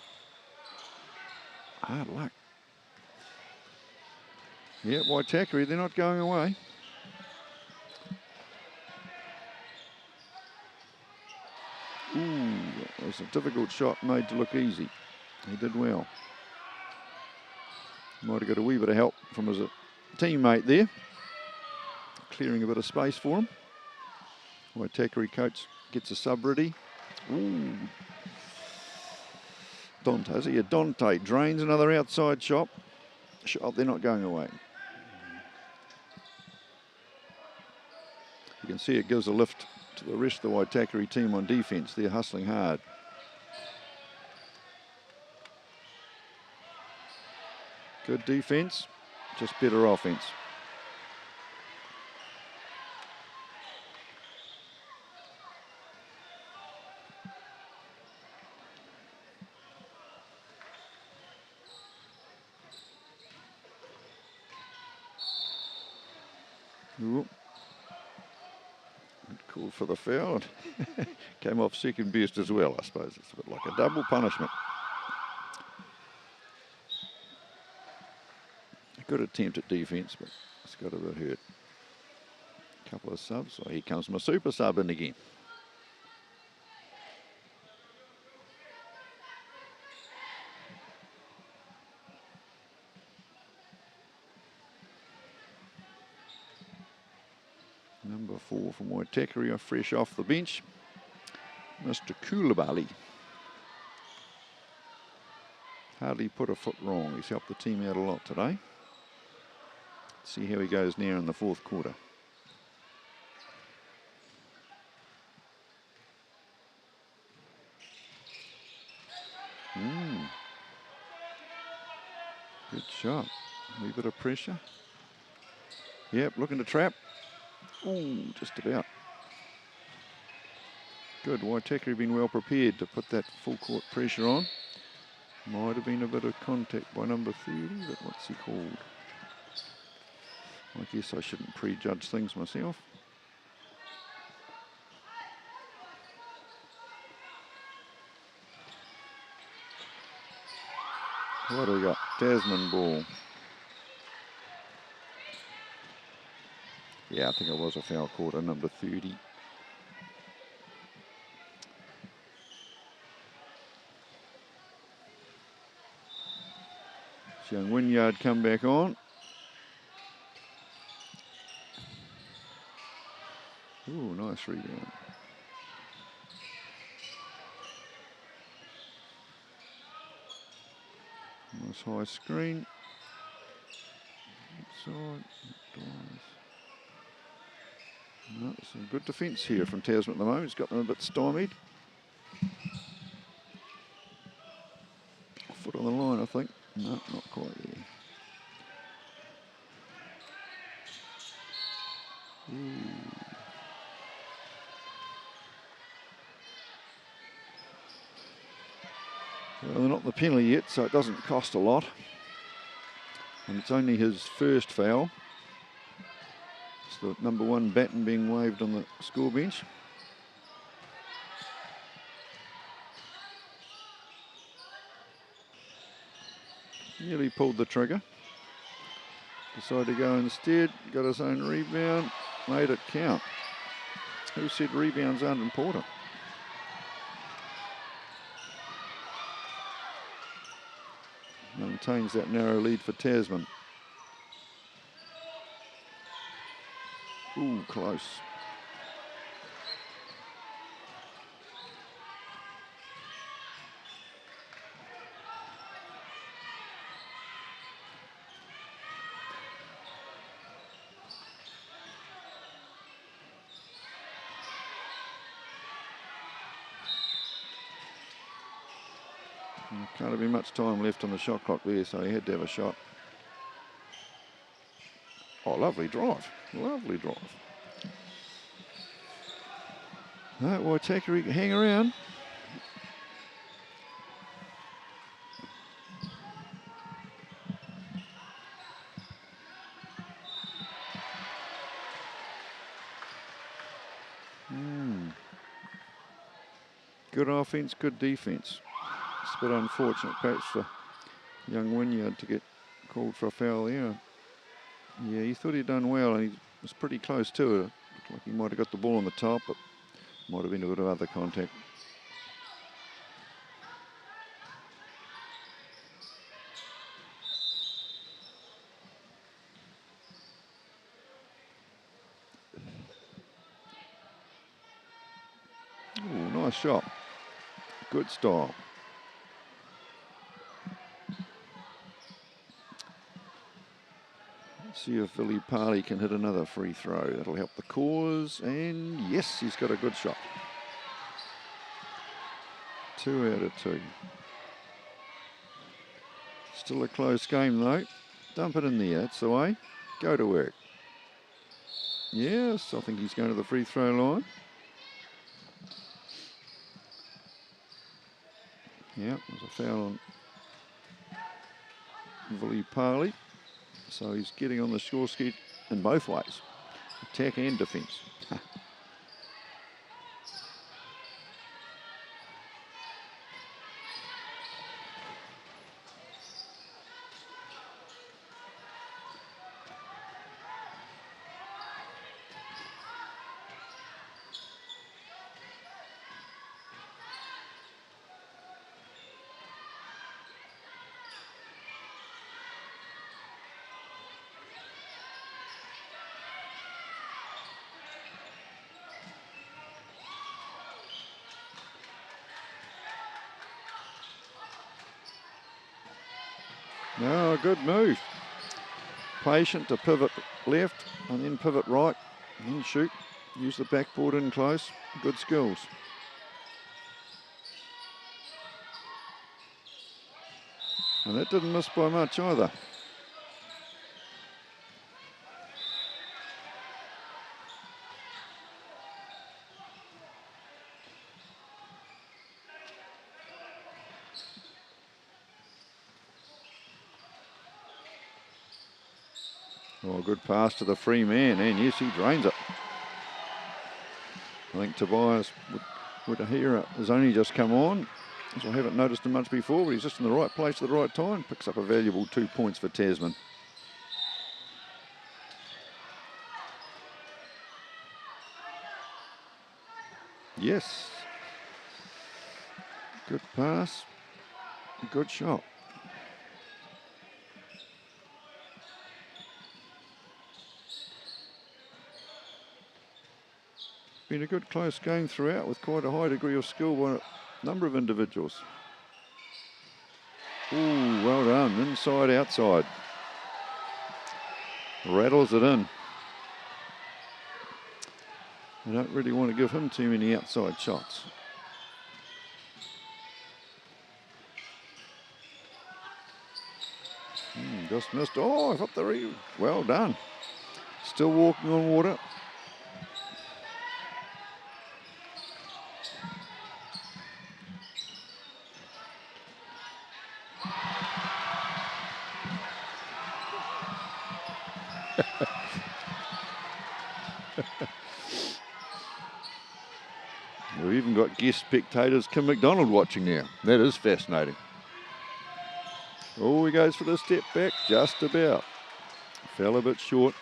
Hard luck. Yeah, Waitakere, they're not going away. Ooh, that was a difficult shot made to look easy. He did well. Might have got a wee bit of help from his teammate there, clearing a bit of space for him. Waitakere coach gets a sub ready. Ooh. Dante drains another outside shot. They're not going away. You can see it gives a lift to the rest of the Waitakere team on defence. They're hustling hard. Good defence, just better offence. Ooh. Called for the foul. Came off second best as well, I suppose. It's a bit like a double punishment. A good attempt at defence, but it's got a bit hurt. Couple of subs. Oh, here comes my super sub in again. Number 4 from Waitakere, fresh off the bench, Mr. Koulibaly. Hardly put a foot wrong. He's helped the team out a lot today. See how he goes now in the fourth quarter. Good shot. A wee bit of pressure. Yep, looking to trap. Ooh, just about. Good. Waitakere been well prepared to put that full court pressure on. Might have been a bit of contact by number 30, but what's he called? I guess I shouldn't prejudge things myself. What do we got? Tasman ball. Yeah, I think it was a foul quarter, number 30. Young Wynyard come back on. Ooh, nice rebound. Nice high screen. Inside. No, some good defence here from Tasman at the moment. He's got them a bit stymied. Foot on the line, I think. No, not quite there. Well, they're not the penalty yet, so it doesn't cost a lot. And it's only his first foul. It's the number 1 baton being waved on the score bench. Nearly pulled the trigger. Decided to go instead, got his own rebound, made it count. Who said rebounds aren't important? Maintains that narrow lead for Tasman. Ooh, close. Can't have been much time left on the shot clock there, so he had to have a shot. Oh, lovely drive. Lovely drive. No, Waitakere, hang around. Good offence, good defence. It's a bit unfortunate perhaps for young Wynyard to get called for a foul there. Yeah, he thought he'd done well and he was pretty close to it. Looked like he might have got the ball on the top, but might have been a bit of other contact. Ooh, nice shot. Good style. Let's see if Waitakere can hit another free throw. That'll help the cause. And yes, he's got a good shot. 2 out of 2. Still a close game though. Dump it in there, that's the way. Go to work. Yes, I think he's going to the free throw line. Yeah, there's a foul on Waitakere. So he's getting on the score sheet in both ways, attack and defence. No, good move. Patient to pivot left and then pivot right and then shoot. Use the backboard in close. Good skills. And that didn't miss by much either. Oh, good pass to the free man, and yes, he drains it. I think Tobias Waitakere has only just come on, so I haven't noticed him much before, but he's just in the right place at the right time. Picks up a valuable 2 points for Tasman. Yes. Good pass. Good shot. Been a good close game throughout with quite a high degree of skill by a number of individuals. Ooh, well done. Inside, outside. Rattles it in. They don't really want to give him too many outside shots. Just missed. Oh, I thought well done. Still walking on water. We've even got guest spectators, Kim McDonald, watching now. That is fascinating. Oh, he goes for the step back, just about. Fell a bit short.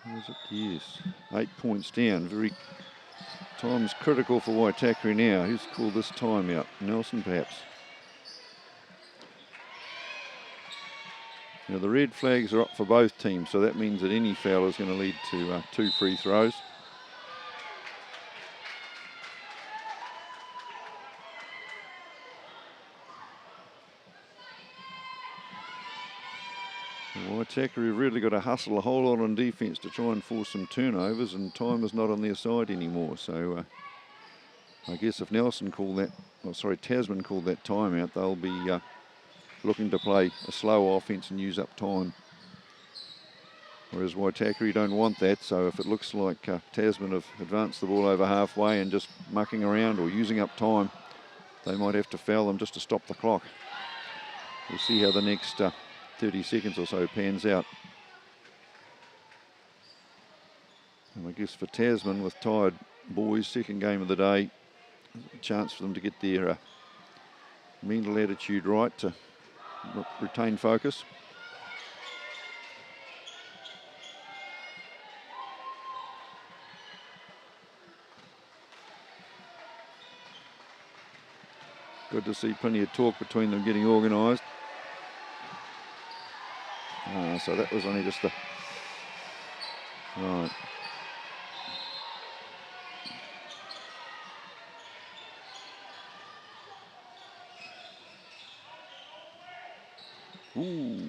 Was it? Yes. 8 points down. Time's critical for Waitakere now. Who's called this time out? Nelson, perhaps. Now, the red flags are up for both teams, so that means that any foul is going to lead to 2 free throws. Waitakere have really got to hustle a whole lot on defence to try and force some turnovers, and time is not on their side anymore. So I guess if Tasman called that timeout, they'll be looking to play a slow offence and use up time. Whereas Waitakere don't want that, so if it looks like Tasman have advanced the ball over halfway and just mucking around or using up time, they might have to foul them just to stop the clock. We'll see how the next 30 seconds or so pans out. And I guess for Tasman, with tired boys, second game of the day, a chance for them to get their mental attitude right to retain focus. Good to see plenty of talk between them getting organised. So that was only just the... Right. Ooh,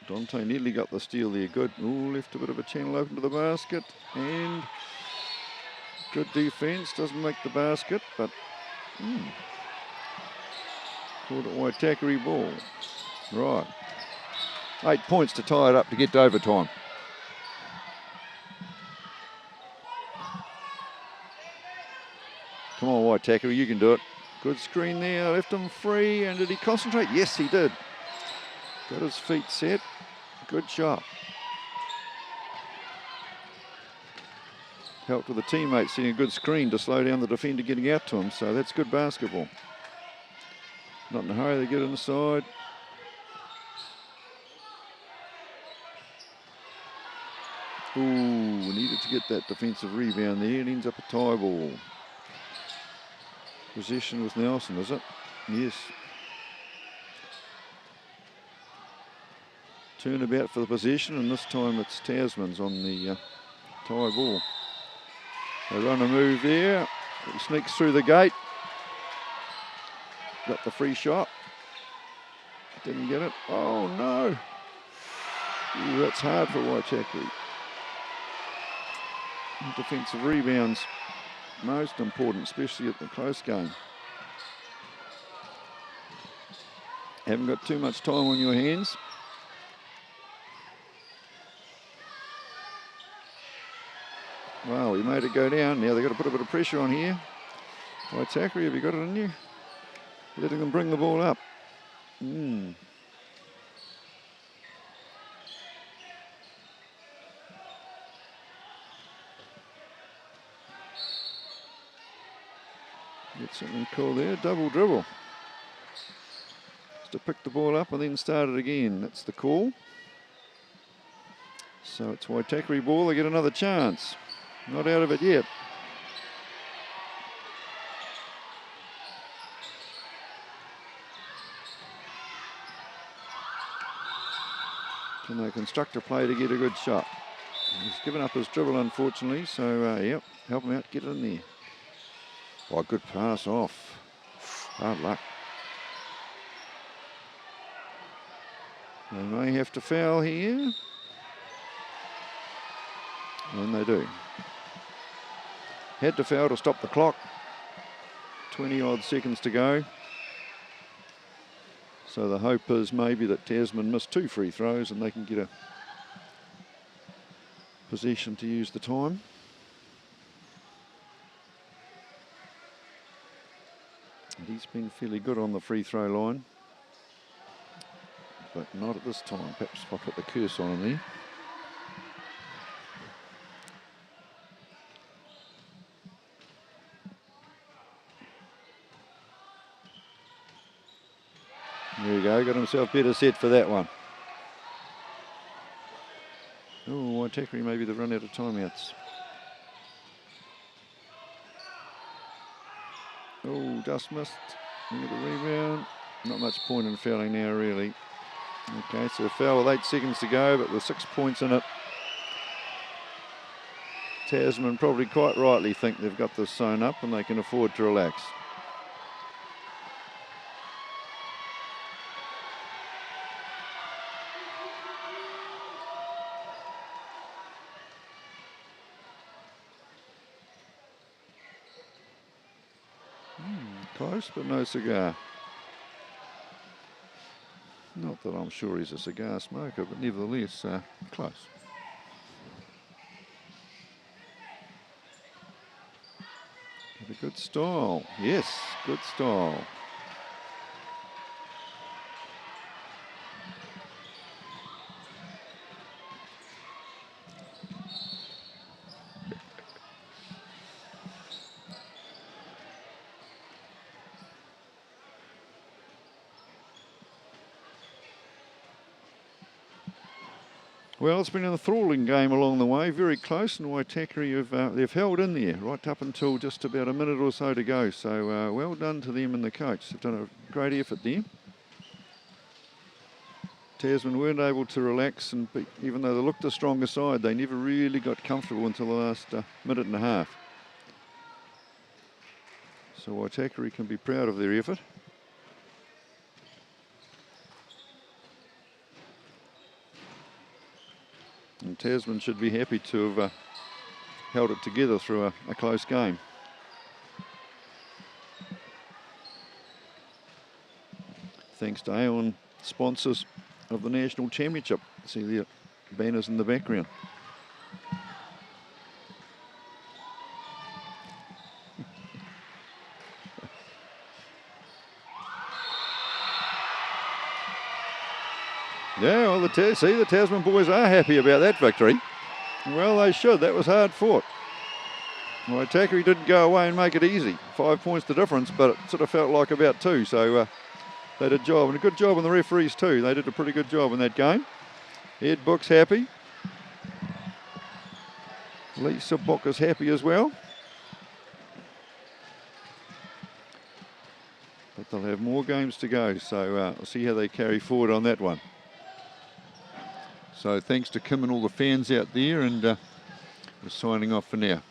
Dante nearly got the steal there. Good. Ooh, left a bit of a channel open to the basket. And good defence. Doesn't make the basket, but... Called it Waitakere ball. Right. 8 points to tie it up to get to overtime. Come on, Waitakere, you can do it. Good screen there, left him free, and did he concentrate? Yes, he did. Got his feet set. Good shot. Helped with the teammate seeing a good screen to slow down the defender getting out to him, so that's good basketball. Not in a hurry, they get inside. Ooh, needed to get that defensive rebound there. It ends up a tie ball. Possession with Nelson, is it? Yes. Turnabout for the possession, and this time it's Tasman's on the tie ball. They run a move there. He sneaks through the gate. Got the free shot. Didn't get it. Oh no. Ooh, that's hard for Waitakere. Defensive rebounds, most important, especially at the close game. Haven't got too much time on your hands. Wow, he made it go down. Now they've got to put a bit of pressure on here. Waitakere, have you got it in you? Letting them bring the ball up. Get something cool there, double dribble. Just to pick the ball up and then start it again. That's the call. So it's Waitakere ball, they get another chance. Not out of it yet. Can they construct a play to get a good shot? He's given up his dribble, unfortunately, so, yep, help him out, get it in there. Oh, good pass off. Hard luck. They may have to foul here. And they do. Had to foul to stop the clock. 20 odd seconds to go. So the hope is maybe that Tasman missed 2 free throws and they can get a possession to use the time. And he's been fairly good on the free throw line. But not at this time. Perhaps if I put the curse on him there. There you go, got himself better set for that one. Oh, Waitakere, maybe they've run out of timeouts. Oh, just missed. Look at the rebound. Not much point in fouling now, really. Okay, so a foul with 8 seconds to go, but with 6 points in it. Tasman probably quite rightly think they've got this sewn up and they can afford to relax. Close, but no cigar. Not that I'm sure he's a cigar smoker, but nevertheless, close. Got a good style. Yes, good style. Well, it's been an enthralling game along the way, very close, and Waitakere they've held in there right up until just about a minute or so to go. So well done to them and the coach. They've done a great effort there. Tasman weren't able to relax, and even though they looked the stronger side, they never really got comfortable until the last minute and a half. So Waitakere can be proud of their effort. And Tasman should be happy to have held it together through a close game. Thanks to Aon, sponsors of the National Championship. See the banners in the background. Yeah, well, the Tasman boys are happy about that victory. Well, they should. That was hard fought. Waitakere didn't go away and make it easy. 5 points the difference, but it sort of felt like about 2. So they did a job, and a good job on the referees too. They did a pretty good job in that game. Ed Book's happy. Lisa Book is happy as well. But they'll have more games to go, so we'll see how they carry forward on that one. So thanks to Kim and all the fans out there, and we're signing off for now.